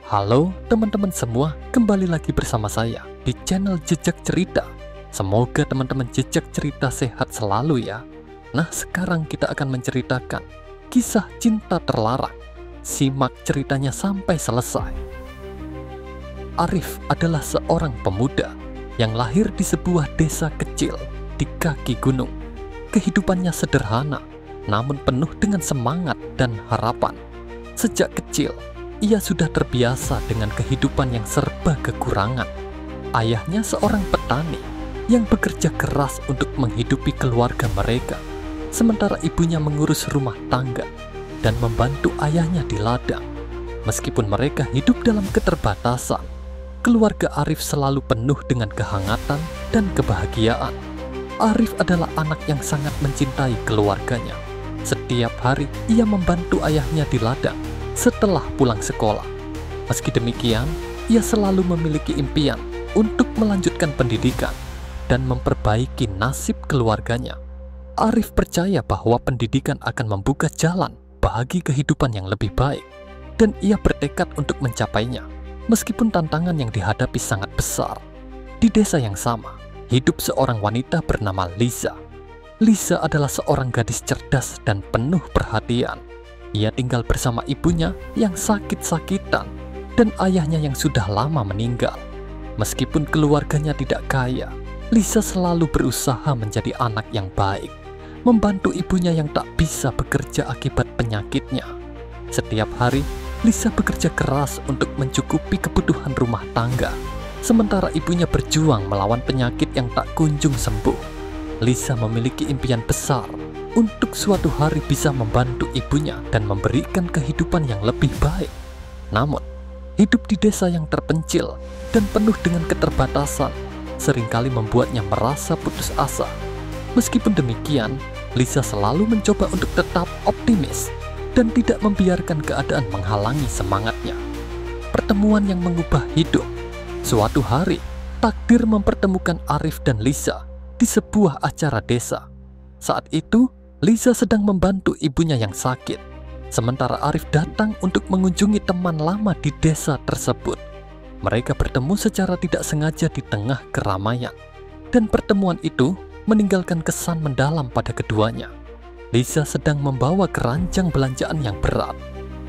Halo teman-teman semua, kembali lagi bersama saya di channel Jejak Cerita. Semoga teman-teman Jejak Cerita sehat selalu ya. Nah, sekarang kita akan menceritakan kisah cinta terlarang. Simak ceritanya sampai selesai. Arif adalah seorang pemuda yang lahir di sebuah desa kecil di kaki gunung. Kehidupannya sederhana, namun penuh dengan semangat dan harapan. Sejak kecil, ia sudah terbiasa dengan kehidupan yang serba kekurangan. Ayahnya seorang petani yang bekerja keras untuk menghidupi keluarga mereka, sementara ibunya mengurus rumah tangga dan membantu ayahnya di ladang. Meskipun mereka hidup dalam keterbatasan, keluarga Arif selalu penuh dengan kehangatan dan kebahagiaan. Arif adalah anak yang sangat mencintai keluarganya. Setiap hari ia membantu ayahnya di ladang setelah pulang sekolah. Meski demikian, ia selalu memiliki impian untuk melanjutkan pendidikan dan memperbaiki nasib keluarganya. Arif percaya bahwa pendidikan akan membuka jalan bagi kehidupan yang lebih baik, dan ia bertekad untuk mencapainya. Meskipun tantangan yang dihadapi sangat besar, di desa yang sama, hidup seorang wanita bernama Liza. Liza adalah seorang gadis cerdas dan penuh perhatian. Ia tinggal bersama ibunya yang sakit-sakitan dan ayahnya yang sudah lama meninggal. Meskipun keluarganya tidak kaya, Liza selalu berusaha menjadi anak yang baik, membantu ibunya yang tak bisa bekerja akibat penyakitnya. Setiap hari, Liza bekerja keras untuk mencukupi kebutuhan rumah tangga, sementara ibunya berjuang melawan penyakit yang tak kunjung sembuh. Liza memiliki impian besar untuk suatu hari bisa membantu ibunya dan memberikan kehidupan yang lebih baik. Namun, hidup di desa yang terpencil dan penuh dengan keterbatasan seringkali membuatnya merasa putus asa. Meskipun demikian, Liza selalu mencoba untuk tetap optimis dan tidak membiarkan keadaan menghalangi semangatnya. Pertemuan yang mengubah hidup. Suatu hari, takdir mempertemukan Arif dan Liza di sebuah acara desa. Saat itu, Liza sedang membantu ibunya yang sakit, sementara Arif datang untuk mengunjungi teman lama di desa tersebut. Mereka bertemu secara tidak sengaja di tengah keramaian, dan pertemuan itu meninggalkan kesan mendalam pada keduanya. Liza sedang membawa keranjang belanjaan yang berat,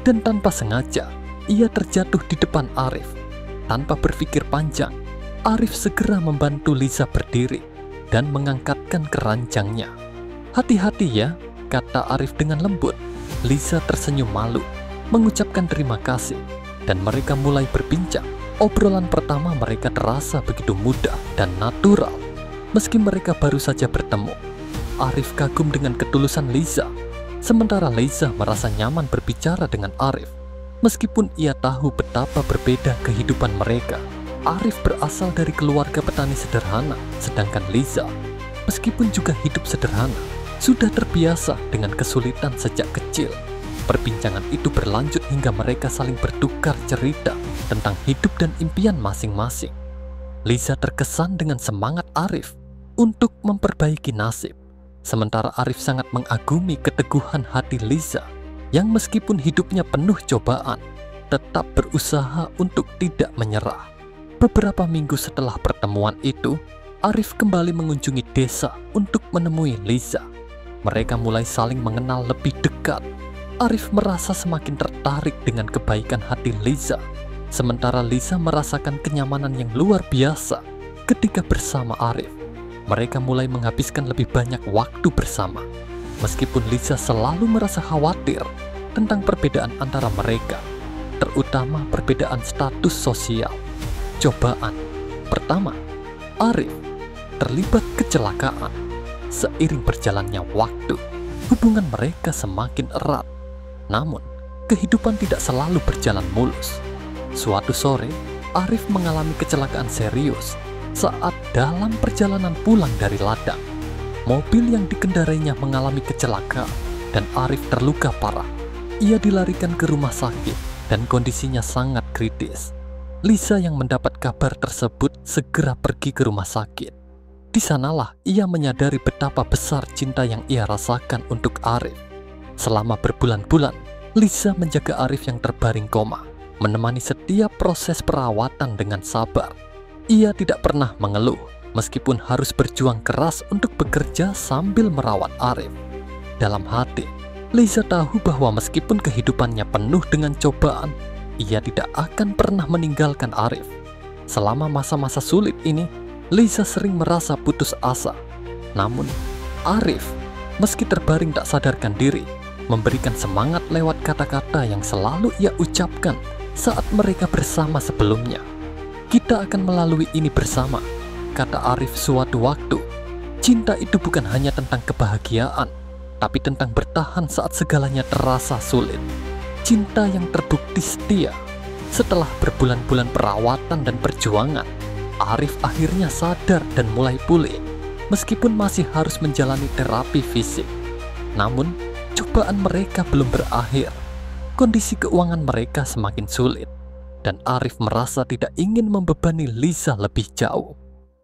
dan tanpa sengaja, ia terjatuh di depan Arif. Tanpa berpikir panjang, Arif segera membantu Liza berdiri dan mengangkatkan keranjangnya. "Hati-hati ya," kata Arif dengan lembut. Liza tersenyum malu, mengucapkan terima kasih, dan mereka mulai berbincang. Obrolan pertama mereka terasa begitu mudah dan natural. Meski mereka baru saja bertemu, Arif kagum dengan ketulusan Liza, sementara Liza merasa nyaman berbicara dengan Arif. Meskipun ia tahu betapa berbeda kehidupan mereka, Arif berasal dari keluarga petani sederhana, sedangkan Liza, meskipun juga hidup sederhana, sudah terbiasa dengan kesulitan sejak kecil. Perbincangan itu berlanjut hingga mereka saling bertukar cerita tentang hidup dan impian masing-masing. Liza terkesan dengan semangat Arif untuk memperbaiki nasib, sementara Arif sangat mengagumi keteguhan hati Liza yang meskipun hidupnya penuh cobaan, tetap berusaha untuk tidak menyerah. Beberapa minggu setelah pertemuan itu, Arif kembali mengunjungi desa untuk menemui Liza. Mereka mulai saling mengenal lebih dekat. Arif merasa semakin tertarik dengan kebaikan hati Liza, sementara Liza merasakan kenyamanan yang luar biasa ketika bersama Arif. Mereka mulai menghabiskan lebih banyak waktu bersama. Meskipun Liza selalu merasa khawatir tentang perbedaan antara mereka, terutama perbedaan status sosial. Cobaan pertama, Arif terlibat kecelakaan. Seiring berjalannya waktu, hubungan mereka semakin erat. Namun, kehidupan tidak selalu berjalan mulus. Suatu sore, Arif mengalami kecelakaan serius saat dalam perjalanan pulang dari ladang. Mobil yang dikendarainya mengalami kecelakaan dan Arif terluka parah. Ia dilarikan ke rumah sakit dan kondisinya sangat kritis. Liza yang mendapat kabar tersebut segera pergi ke rumah sakit. Di sanalah ia menyadari betapa besar cinta yang ia rasakan untuk Arif. Selama berbulan-bulan, Liza menjaga Arif yang terbaring koma. menemani setiap proses perawatan dengan sabar. Ia tidak pernah mengeluh, meskipun harus berjuang keras untuk bekerja sambil merawat Arif. Dalam hati, Liza tahu bahwa meskipun kehidupannya penuh dengan cobaan, ia tidak akan pernah meninggalkan Arif. Selama masa-masa sulit ini, Liza sering merasa putus asa. Namun, Arif, meski terbaring tak sadarkan diri, memberikan semangat lewat kata-kata yang selalu ia ucapkan saat mereka bersama sebelumnya. "Kita akan melalui ini bersama," kata Arif suatu waktu. Cinta itu bukan hanya tentang kebahagiaan, tapi tentang bertahan saat segalanya terasa sulit. Cinta yang terbukti setia. Setelah berbulan-bulan perawatan dan perjuangan, Arif akhirnya sadar dan mulai pulih, meskipun masih harus menjalani terapi fisik. Namun, cobaan mereka belum berakhir. Kondisi keuangan mereka semakin sulit, dan Arif merasa tidak ingin membebani Liza lebih jauh.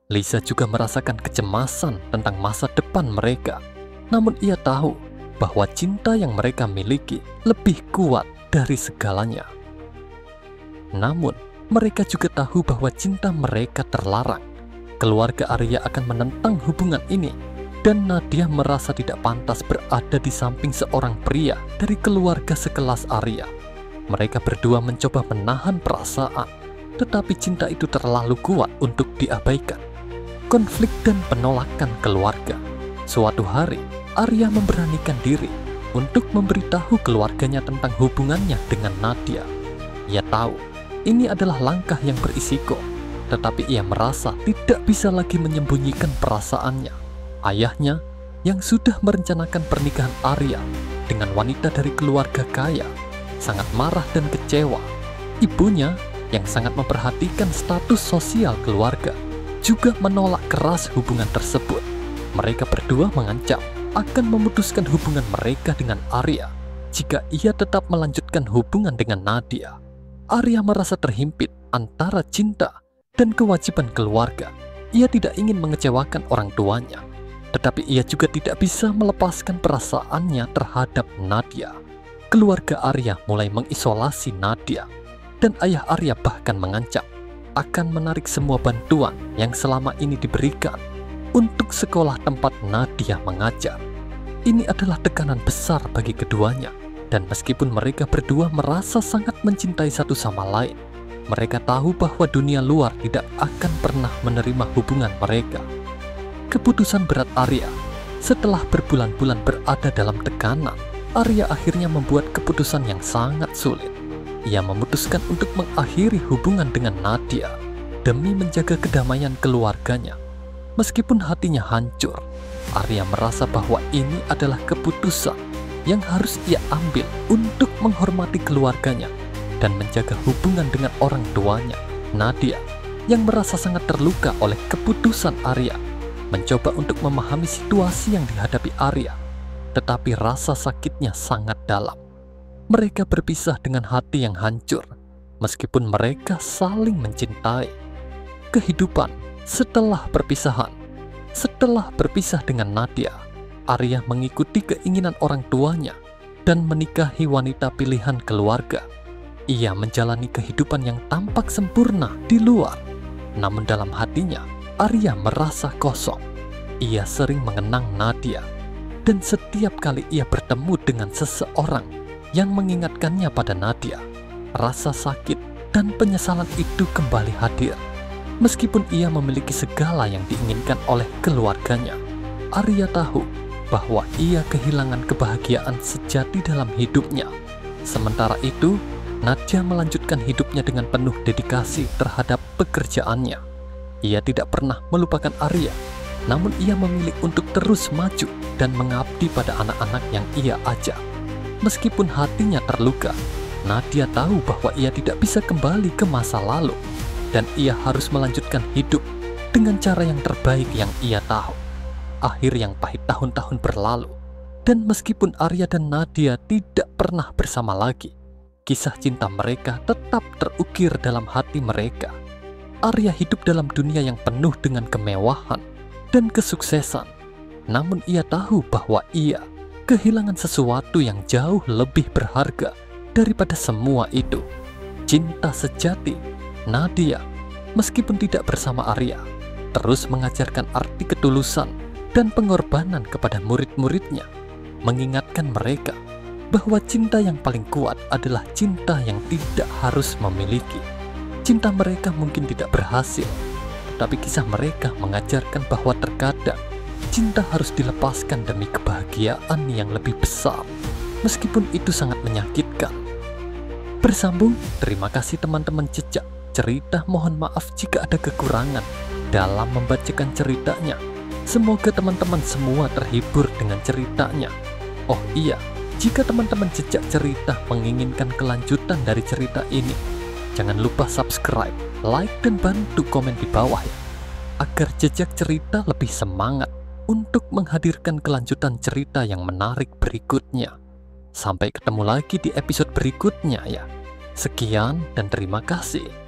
Liza juga merasakan kecemasan tentang masa depan mereka. Namun ia tahu bahwa cinta yang mereka miliki lebih kuat dari segalanya. Namun, mereka juga tahu bahwa cinta mereka terlarang. Keluarga Arya akan menentang hubungan ini, dan Nadia merasa tidak pantas berada di samping seorang pria dari keluarga sekelas Arya. Mereka berdua mencoba menahan perasaan, tetapi cinta itu terlalu kuat untuk diabaikan. Konflik dan penolakan keluarga. Suatu hari, Arya memberanikan diri untuk memberitahu keluarganya tentang hubungannya dengan Nadia. Ia tahu ini adalah langkah yang berisiko, tetapi ia merasa tidak bisa lagi menyembunyikan perasaannya. Ayahnya yang sudah merencanakan pernikahan Arya dengan wanita dari keluarga kaya sangat marah dan kecewa. Ibunya yang sangat memperhatikan status sosial keluarga juga menolak keras hubungan tersebut. Mereka berdua mengancam akan memutuskan hubungan mereka dengan Arya jika ia tetap melanjutkan hubungan dengan Nadia. Arya merasa terhimpit antara cinta dan kewajiban keluarga. Ia tidak ingin mengecewakan orang tuanya, tetapi ia juga tidak bisa melepaskan perasaannya terhadap Nadia. Keluarga Arya mulai mengisolasi Nadia, dan ayah Arya bahkan mengancam akan menarik semua bantuan yang selama ini diberikan untuk sekolah tempat Nadia mengajar. Ini adalah tekanan besar bagi keduanya, dan meskipun mereka berdua merasa sangat mencintai satu sama lain, mereka tahu bahwa dunia luar tidak akan pernah menerima hubungan mereka. Keputusan berat Arya. Setelah berbulan-bulan berada dalam tekanan, Arya akhirnya membuat keputusan yang sangat sulit. Ia memutuskan untuk mengakhiri hubungan dengan Nadia demi menjaga kedamaian keluarganya. Meskipun hatinya hancur, Arya merasa bahwa ini adalah keputusan yang harus ia ambil untuk menghormati keluarganya dan menjaga hubungan dengan orang tuanya. Nadia, yang merasa sangat terluka oleh keputusan Arya, mencoba untuk memahami situasi yang dihadapi Arya, tetapi rasa sakitnya sangat dalam. Mereka berpisah dengan hati yang hancur, meskipun mereka saling mencintai. Kehidupan setelah perpisahan. Setelah berpisah dengan Nadia, Arya mengikuti keinginan orang tuanya dan menikahi wanita pilihan keluarga. Ia menjalani kehidupan yang tampak sempurna di luar, namun dalam hatinya Arya merasa kosong. Ia sering mengenang Nadia, dan setiap kali ia bertemu dengan seseorang yang mengingatkannya pada Nadia, rasa sakit dan penyesalan itu kembali hadir. Meskipun ia memiliki segala yang diinginkan oleh keluarganya, Arya tahu bahwa ia kehilangan kebahagiaan sejati dalam hidupnya. Sementara itu, Nadia melanjutkan hidupnya dengan penuh dedikasi terhadap pekerjaannya. Ia tidak pernah melupakan Arya, namun ia memilih untuk terus maju dan mengabdi pada anak-anak yang ia ajak. Meskipun hatinya terluka, Nadia tahu bahwa ia tidak bisa kembali ke masa lalu, dan ia harus melanjutkan hidup dengan cara yang terbaik yang ia tahu. Akhir yang pahit tahun-tahun berlalu, dan meskipun Arya dan Nadia tidak pernah bersama lagi, kisah cinta mereka tetap terukir dalam hati mereka. Arya hidup dalam dunia yang penuh dengan kemewahan dan kesuksesan, namun ia tahu bahwa ia kehilangan sesuatu yang jauh lebih berharga daripada semua itu. cinta sejati. Nadia, meskipun tidak bersama Arya, terus mengajarkan arti ketulusan dan pengorbanan kepada murid-muridnya, mengingatkan mereka bahwa cinta yang paling kuat adalah cinta yang tidak harus memiliki. Cinta mereka mungkin tidak berhasil, tapi kisah mereka mengajarkan bahwa terkadang cinta harus dilepaskan demi kebahagiaan yang lebih besar, meskipun itu sangat menyakitkan. Bersambung, terima kasih teman-teman Jejak Cerita. Mohon maaf jika ada kekurangan dalam membacakan ceritanya. Semoga teman-teman semua terhibur dengan ceritanya. Oh iya, jika teman-teman Jejak Cerita menginginkan kelanjutan dari cerita ini, jangan lupa subscribe, like, dan bantu komen di bawah ya, agar Jejak Cerita lebih semangat untuk menghadirkan kelanjutan cerita yang menarik berikutnya. Sampai ketemu lagi di episode berikutnya ya. Sekian dan terima kasih.